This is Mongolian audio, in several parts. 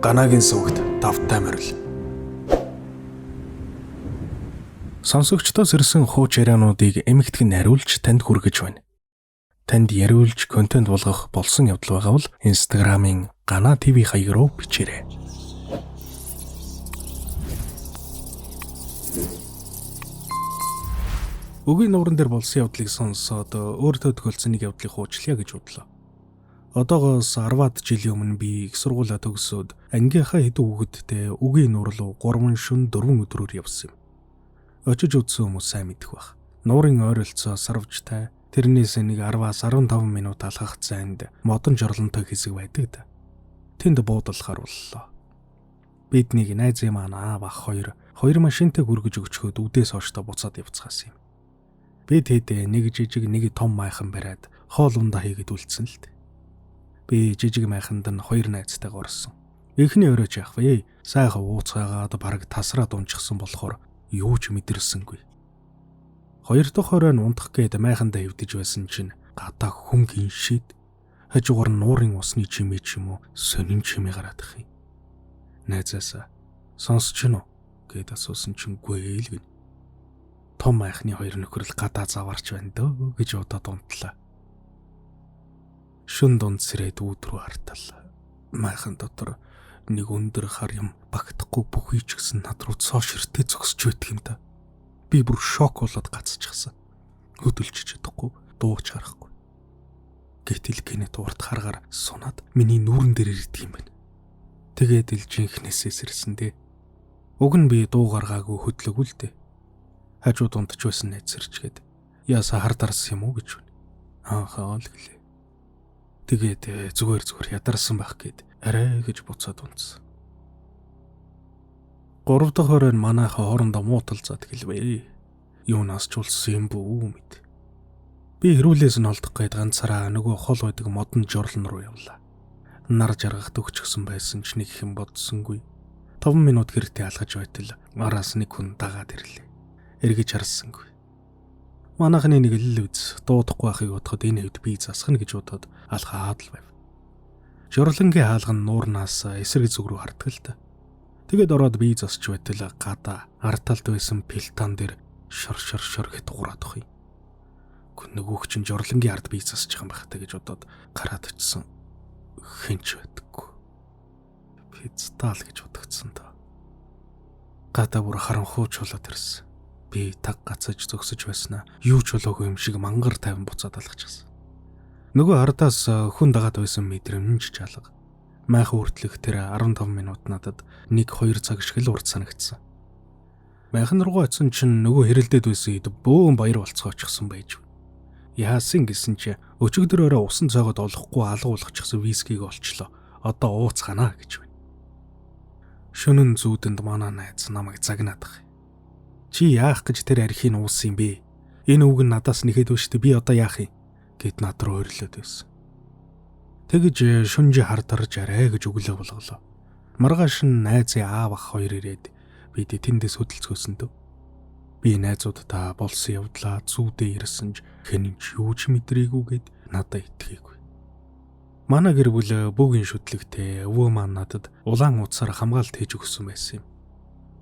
Ганагийн сүгт давтай морил. Сонсогчдоос ирсэн хууч яриануудыг эмэгтгэн хариулж танд хүргэж байна. Танд яриулж контент болгох болсон явдал байгаа бол Instagram-ын Гана ТV хаяг руу бичээрэй. Үгийн нууран дээр болсон явдлыг сонсоод өөртөө тохиолдсон нэг явдлыг хуучлая гэж бодлоо. Одоогоос 10-аад жилийн өмнө би их сургуулаа төгсөөд ангийнхаа хэдэн хүүхэдтэй үгийн нуур руу 3 шөнө 4 өдрөөр явсан юм. Очиж үзсэн хүмүүс сайн мэдэх байх. Нуурын ойролцоо сарвжтай, тэрнээс нэг 10-аас 15 минут алхах зайд модон жорлонтой хэсэг байдаг да. Тэнд буудалахаар боллоо. Бидний найзын маань аав ах хоёр машинтай гүргэж өгчхөд үдээс хооштой буцаад явцгаасан юм. Би тэд нэг жижиг нэг том майхан бариад хоол ундаа хийгээд үлдсэн л дээ. Би жижиг майханд нь 2 найзтайгаа орсон. Эхний оройч яах вэ? Сайхан ууцгаагаад бараг тасраад унчихсан болохоор юу ч мэдэрсэнгүй. 2 дахь орой нь унтах гээд майхандаа хөвдөж байсан чинь гадаа хүн гиншээд хажуугаар нь нуурын усны чимээ ч юм уу сонин чимээ гараад их юм. Найзаасаа сонсч гинөө гээд асуусан чинь үгүй л гин. Том майхны 2 нөхрөл гадаа заварч байна дөө гэж удаад унтлаа. Шүн дунд сэрээд үүд рүү хартал. Майхан дотор нэг өндөр хар юм багтахгүй бүхий ч гэсэн над руу цоо ширтээ зогсож байдаг юм да. Би бүр шок болоод гацчихсан. Хөдөлж чадахгүй, дууч харахгүй. Гэтэл гинэт урт харгаар сунаад миний нүүрэн дээр ирдэг юм байна. Тэгээд л жинхнээсээ сэрсэн дээ. Уг нь би дуу гаргаагүй хөдлөг үлдээ. Хажууд унтж байсан найз сэрчгээд яасаа хар дарсан юм уу гэж байна. Аахаа л гэлээ. Тэгээд зүгээр ядарсан байх гээд арай гэж буцаад унтсан. 3 дахь орой нь манайхаа хоорондоо мууталцаад гэлвэ. Юунаас ч улсан юм бүү мэд. Би хэрүүлээс нь олдох гээд ганцаараа нөгөө хол байдаг модон жорлон руу явлаа. Нар жаргах төгчгсөн байсан ч нэг хэм бодсонгүй. 5 минут гэртээ алхаж байтал араас нэг хүн дагаад ирлээ. Эргэж харсангүй. Манайхны нэг л үз дуудахгүй байхыг бодоход энэ хэд би засахна гэж бодоод алхаад л байв. Жорлонгийн хаалган нуурнаас эсрэг зүг рүү хартгал та. Тэгээд ороод би засч байтал гадаа ард талд байсан пелтан дээр шор гэт уураад ах юм. Нөгөөх чинь жорлонгийн ард би засч байгаа юм байна гэж бодоод гараад очсон. Хинч байдаггүй. Пицтал гэж бодогдсон та. Гадаа бүр харанхууч болоод ирсэн. Би таг гацаж зогсож байснаа юу ч болоогүй юм шиг мангар тайван буцаад алгачихсан. Нөгөө ардаас хүн дагаад байсан мэдрэмж жалга. Майхан хүртлэх тэр 15 минут надад 1-2 цаг шиг л урт санагдсан. Майхан руу очсон чинь нөгөө хэрэлдээд байсан хэд бөөн баяр болцгоо очихсан байж. Яасан гэсэн чи өчигдөрөөрөө усан цайгод олохгүй алга болгочихсон вискиг олчлоо. Одоо ууцгаана гэж байна. Шөнөн зүүдэнд манай найз намайг загнаадах. Чи яах гэж тэр архийг уусан юм бэ? Энэ үг нь надаас нэхэд өштэй би одоо яах юм? Гэт над руу ойрлоод байсан. Тэгж шүнжи хардарж арай гэж өглөө болголоо. Маргааш нь найзын аав ах хоёр ирээд бид тэндээс хөдөлцгөөсөн дөө. Би найзуудаа болсон явдлаа зүүдээ ирсэн ч хэнийч юу ч мэдрээгүйгээд надад итгээгүй. Манай гэр бүл бөөгийн шүтлэгтэй өвөө маань надад улаан утсаар хамгаалт хийж өгсөн байсан юм.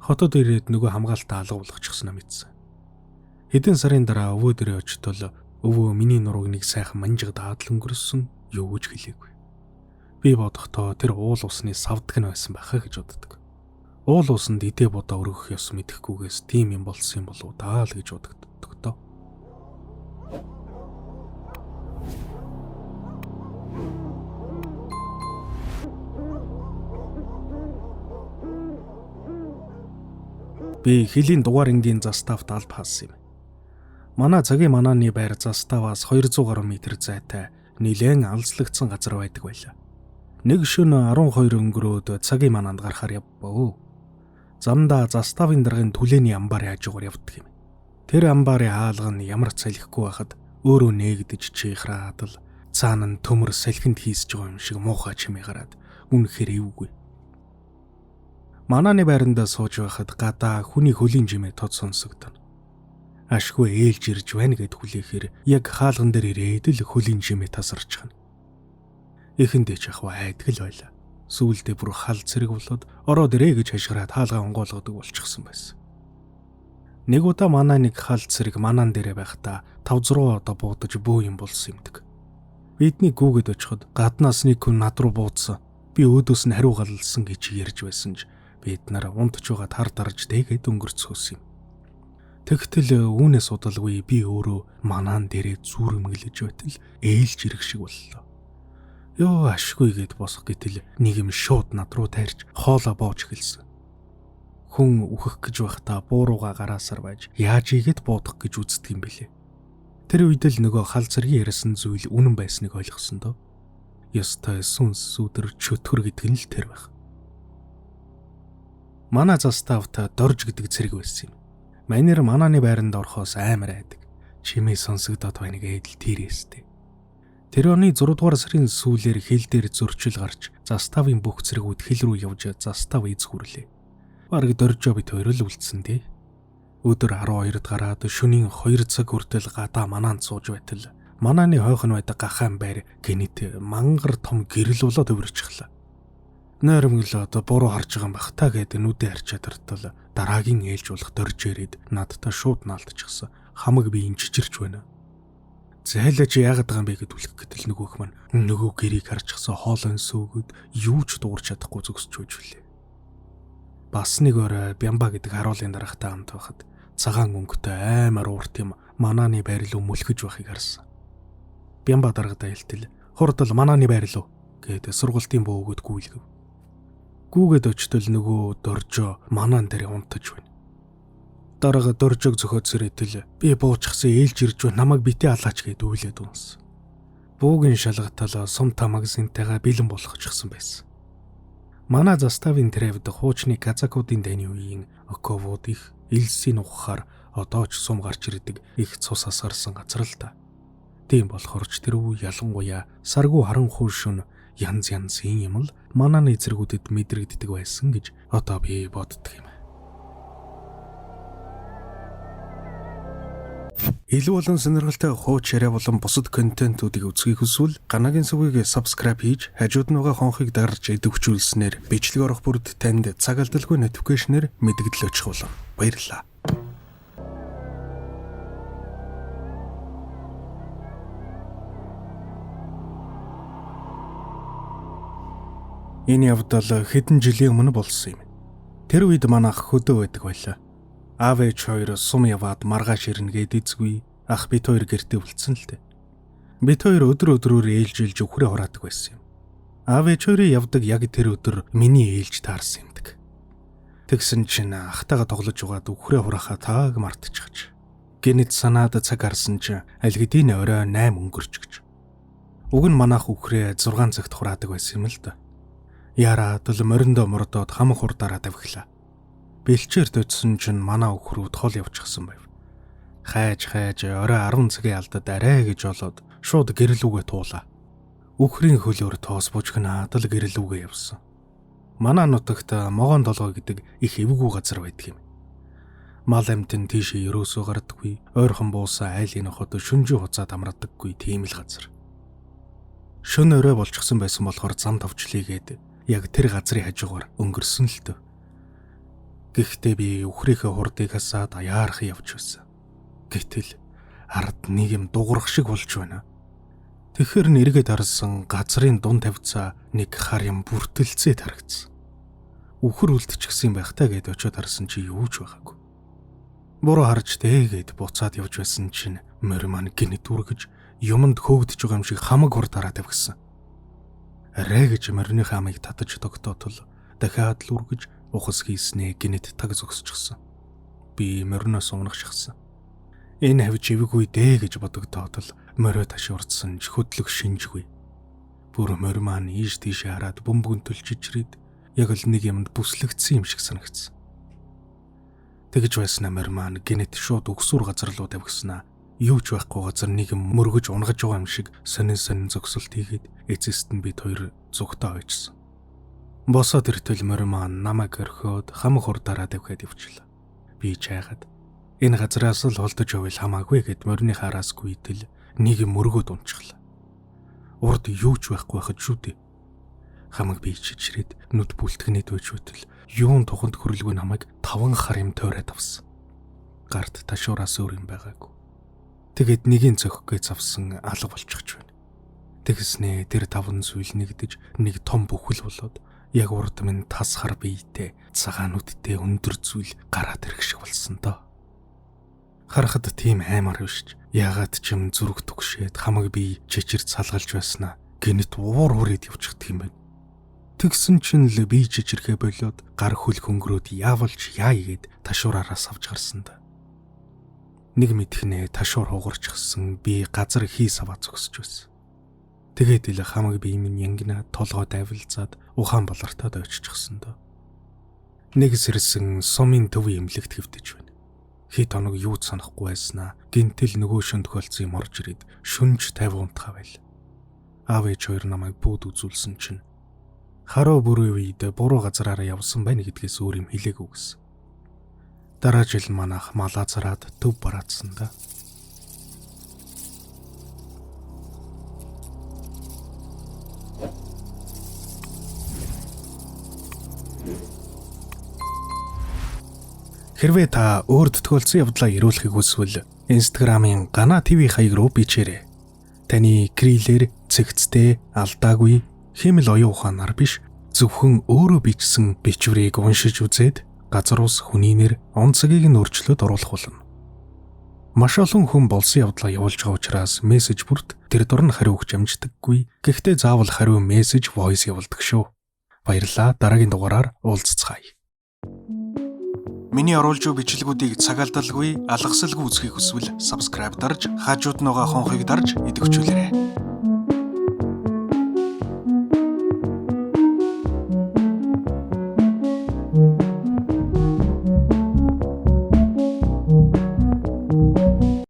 Хотод ирээд нөгөө хамгаалтаа алга болгочихсноо мэдсэн. Хэдэн сарын дараа өвөө дээрээ очтол өвөө миний нурууг нэг сайхан манжиг даадл өнгөрсөн юу гэж хэлээгүй. Би бодохдоо тэр уул усны савдаг нь байсан байхаа гэж боддог. Уул усанд идэ бодоо өргөх ёс мэдэхгүйгээс тийм юм болсон юм болов даа л гэж бодогддог. Би хилийн дугаар энгийн заставт алб хаасан юм. Манай цагийн манааны байр заставаас 200 гаруй метр зайтай нэлээд алслагдсан газар байдаг байлаа. Нэг шөнө 12 өнгөрөөд цагийн манаанд гарахаар явбаа. Замдаа заставын даргын түлээний амбарын хажуугаар явдаг юм. Тэр амбарын хаалга нь ямар салхихгүй байхад өөрөө нээгдэж чихраад л цаана нь төмөр салхинд хийсэж байгаа юм шиг муухай чимээ гараад үнэхээр эвгүй. Манааны байрандаа сууж байхад гадаа хүний хөлийн жимээ тод сонсогдоно. Ашгүй ээлж ирж байна гэд хүлээхээр яг хаалган дээр ирээд л хөлийн жимээ тасарч гана. Эхэндээ ч ахва айдаг л байлаа. Сүүлдээ бүр хал цэрэг болоод ороод ирээ гэж хашгираад хаалгаа онгоолгодог болчихсон байсан. Нэг удаа манай нэг хал цэрэг манаан дээрээ байхдаа 5-6 удаа буудаж бөө юм болсон юмдаг. Бидний гүүгэд очиход гаднаас нэг хүн над руу буудсан. Би өөдөөс нь хариу галсан гэж ярьж байсан ч бид нар унтж байгаад хар дарж тэгээд өнгөрцөөс юм. Тэгтэл үүнээс удалгүй би өөрөө манаан дээрээ зүрмэглэж байтал ээлж ирэх шиг боллоо. Йоо ашгүй гэд босох гэтэл нэг юм шууд над руу тайрч хоолоо боож эхэлсэн. Хүн үхэх гэж байхдаа буурууга гараасаар байж яаж игээд буудах гэж үздэг юм бэлээ. Тэр үед л нөгөө хал цэргийн ярьсан зүйл үнэн байсныг ойлгосон доо. Ёстой сүнс өдөр чөтгөр гэдэг нь л тэр байх. Манай заставта дорж гэдэг цэрэг байсан юм. Манер манааны байранд орохоос аймар айдаг. Чимээ сонсогдоод байна гэдэл тэрээстэй. Тэр оны 6 дугаар сарын сүүлээр хил дээр зөрчил гарч заставын бүх цэргүүд хил рүү явж застав эзгүрлээ. Бараг доржоо бит хоёр л үлдсэн дээ. Өдөр 12-д гараад шөнийн 2 цаг хүртэл гадаа манаанд сууж байтал манааны хойхон байдаг гахаан байр гинэт мангар том гэрэл болоод өвөрчихлээ. Нойрмоглоод буруу харж байгаа юм бах та гэд нүдээ харчаад иртэл дараагийн ээлж болох дорж ирээд надтай шууд наалдчихсан. Хамаг би инжижирч байна. Зайлаж яагаад байгаа юм бэ гэд үлгэх гэтэл нөгөөх маань нөгөө гэрийг харчихсан хоолойн сөөгөд юу ч дуурч чадахгүй зөксөж үжвлээ. Бас нэг орой Бямба гэдэг харуулын дарагтай хамт байхад цагаан өнгөтэй аймар уурт юм манааны байр руу мөлхөж байхыг харсан. Бямба дарагтай хэлтэл хурдл манааны байр руу гэд сургалтын бөөгөд гүйлгэв. Гүүгээд очтол нөгөө доржоо манаан дээр унтаж байна. Дарага доржог зөхөд сэрэтэл би буучгсан ээлж ирж намайг битээ алаач гэд үйлээд унсан. Буугийн шалгатал сум та магазинтайгаа бэлэн болгочихсон байсан. Манай заставын трэвд хуучны казакуудын дайны үеийн оковууд их элсийн ухахаар одоо ч сум гарч ирдэг их цус асгарсан газар л та. Тийм болохоор ч тэр үе ялангуяа саргуу харанхуй шөнө янз янзын юм л манааны зэргүүдэд мэдрэгддэг байсан гэж одоо би боддог юм. Илүү олон сонирхолтой хууч яриа болон бусад контентуудыг үзхийг хүсвэл Ганагийн сүгийг subscribe хийж хажууд нь байгаа хонхыг дарж идэвхжүүлснээр бичлэг орох бүрд танд цаг алдалгүй notification-ээр мэдэгдэл очих болно. Баярлалаа. Энэ явдал хэдэн жилийн өмнө болсон юм. Тэр үед манайх хөдөө байдаг байлаа. Аав ээж хоёр сум яваад маргааш ирнэ гэд эзгүй ах бит хоёр гэртээ үлдсэн л дээ. Бит хоёр өдрөөр ээлжилж өхрөө хураадаг байсан юм. Аав ээж хоёрын явдаг яг тэр өдөр миний ээлж таарсан юмдаг. Тэгсэн чинь ахтайгаа тоглож угаад өхрөө хураахаа тааг мартчихж. Гэнэт санаад цаг харсан чинь аль хэдийн орой 8 өнгөрч гэж. Уг нь манайх өхрөө 6 цагт хураадаг байсан юм л да. Яраад л мориндоо мордоод хамаг хурдаараа давхилаа. Бэлчээр дутсан чинь манай өхрүүд хол явчихсан байв. Хайж орой 10 цагийн алдад арай гэж болоод шууд гэрэлүүгээ туулаа. Өхрийн хөлөөр тоос бужигнаад л гэрэлүүгээ явсан. Манай нутагт Могон толгой гэдэг их эвгүй газар байдаг юм. Мал амтэн тийшээ ерөөсөө гардаггүй, ойрхон буусан айлын хот шүнжин хуцаад амрадаггүй тийм л газар. Шөнө орой болчихсон байсан болохоор зам тавчлийгээд яг тэр газрын хажуугаар өнгөрсөн л дөө. Гэхдээ би өхрийнхээ хурдыг хасаад аяарах явж байсан. Гэтэл ард нэг юм дуурах шиг болж байна. Тэгэхэр нэргээд харсан газрын дунд тавьцаа нэг хар юм бүртэлцээд харагдсан. Үхэр үлдчихсэн байх таа гэд очиод харсан чи юу ч байгаагүй. Буруу харж тэгээд буцаад явж байсан чинь морь маань гинэт үргэж юмд хөөгдөж байгаа юм шиг хамаг хурдаараа тавьгсан. Арай гэж морины хамыг татаж тогтоотол дахиад л үргэж ухас хийснээ гинэт таг зогсчихсан. Би мориноос унагшихсан. Энэ хавж ивгүй дээ гэж бодогдоод л морио ташуурдсан ч хөдлөх шинжгүй. Бүр морь маань ийш тийшээ хараад бөмбөгөнтөл чичрээд яг л нэг юмд бүслэгдсэн юм шиг санагдсан. Тэгж байснаа морь маань гинэт шууд өгсүр газар руу тавьгснаа. Юу ч байхгүй газар нэг юм мөргөж унгаж байгаа юм шиг сонин зогсолт хийгээд эцэст нь бид хоёр зүгтээ ойчсон. Босоод иртэл морь маань намайг орхиод хамаг хурдаараа давхиад явчихлаа. Би чайгаад энэ газраас л холдож байвал хамаагүй гэд морины хараас гүйтэл нэг юм мөргөөд унчихлаа. Урд юу ч байхгүй байхад шүү дээ. Хамаг би чичрээд нүд бүлтгэнэд байж хөтөл юун туханд хөрөлгүй намайг 5 хар юм тойроод авсан. Гарт ташуураас өөр юм байгаагүй. Тэгэд нэгийн зөхгөө завсан алга болчихж байна. Тэгснээ тэр 5 зүйл нэгдэж нэг том бүхэл болоод яг урд минь тас хар биетэй цагаануудтай өндөр зүйл гараад ирэх шиг болсон доо. Харахад тийм аймар биш. Яагаад ч юм зүрх түгшээд хамаг би чичир цалгалж байснаа гинэт уур хүрээд явчихдаг юм байна. Тэгсэн чинь л би чичирхээ болоод гар хөл хөнгөрөөд яавалж яагээд ташуураараас авч гарсан да. Нэг мэдхнээ ташуур хугарчихсан би газар хий саваа зогсож байсан. Тэгээд ил хамаг би минь янгина толгой дайвалзаад ухаан болортоод ойччихсан доо. Нэг сэрсэн сумын төв эмлэгт хэвтэж байна. Хит оног юу ч санахгүй байснаа гинтэл нөгөө шөн тохиолцсон юм орж ирээд шүнж 50 унтхаа байл. Аав ээж хоёр намайг бүүд үзүүлсэн чинь хараа бүрийн үед буруу газараараа явсан байна гэдгээс өөр юм хэлээгүй гэсэн. Дараа жил манайх малаа зараад төв бараадсан да. Хэрвээ та өөрт тохиолдсон явдлаа ирүүлэхийг хүсвэл Instagram-ын Гана ТV хаяг руу бичээрэй. Таны крилэр цэгцтэй алдаагүй хэмэл оюун ухаанаар биш зөвхөн өөрөө бичсэн бичвэрийг уншиж үзээд газар ус хүний нэр онцгийг нь өөрчлөөд оруулах болно. Маш олон хүн болсон явдлаа явуулж байгаа учраас мессеж бүрт тэр дор нь хариу өгч амждаггүй. Гэхдээ заавал хариу мессеж voice явуулдаг шүү. Баярлалаа. Дараагийн дугаараар уулзцгаая. Миний оруулж буй бичлэгүүдийг цагаалдалгүй, алгасалгүй үзхийг хүсвэл subscribe дарж, хажууд нь байгаа хонхыг дарж идэвхжүүлээрэй.